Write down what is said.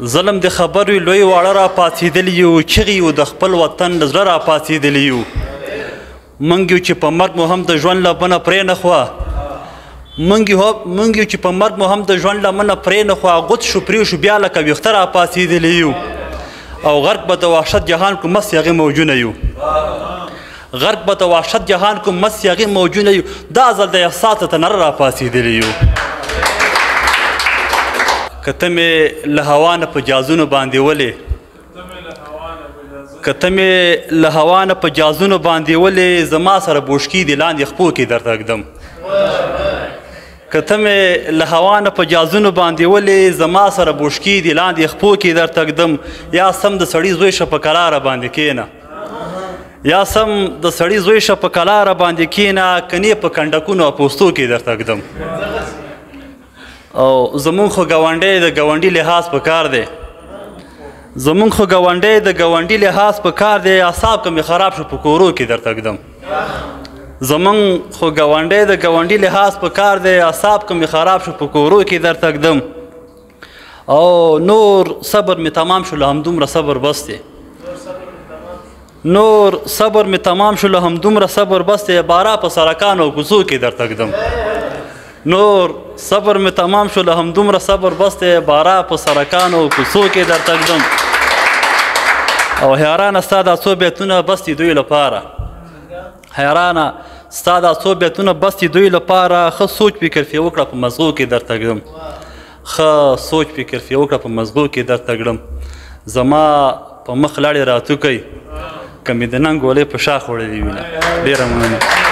ظلم د خبرو لوی واړه را پاڅېدلي یو چغې یو د خپل وطن له زړه را پاڅېدلي یو موږ یو چې په مرګ مو هم د ژوند لمنه پرې نه خوا موږ یو چې په مرګ مو هم د ژوند لمنه پرې نه خوا غوڅ شو پرې شو بیا لکه ویښته را پاڅېدلي یو او غرق به د وحشت جهان کو مست هغې موجونه یو غرق به د وحشت جهان کو مست هغې موجونه یو دا ځل د احساسه تنره را پاڅېدلي یو که ته مې له هوا نه په جازونو باندې ولې که ته مې له هوا نه په جازونو باندې ولې زما سره بوشکي دي لاندې خپو کې درته ږدم که ته مې له هوا نه په جازونو باندې ولې زما سره بوشکي دي لاندې خپو کې درته ږدم یا سم د سړي زوی شه په کراره باندې کښېنه یا سم د سړي زوی شه په کراره باندې کښېنه کنې په کنډکونو او پوستو کې درته ږدم او زمونږ خو ګاونډی د ګاونډي لحاظ په کار دی زمونږ خو ګاونډی د ګاونډي لحاظ په کار دی اعصاب که مې خراب شو په کورو کې درته ږدم زمونږ خو ګاونډی د ګاونډي لحاظ په کار دی اعصاب که مې خراب شو په کورو کې درته ږدم او نور صبر مې تمام شو له همدومره صبر بس دی نور صبر مې تمام شو له همدومره صبر بس دی بارا په سړکانو او کوڅو کې درته ږدم نور صبر مې تمام شو له همدومره صبر بس دی بارا په سړکانو او کوڅو کې درته ږدم او حیرانه ستا دا څو بیتونه بس دي دوی لپاره حیرانه ستا دا څو بیتونه بس دي دوی لپاره ښه سوچ فکر فې وکړه په مزغو کې درته ږدم ښه سوچ فکر فې وکړه په مزغو کې درته ږدم زما په مخ لاړې راتوکی که مې د ننګ ګولۍ په شا خوړلې وینه ډېره مننه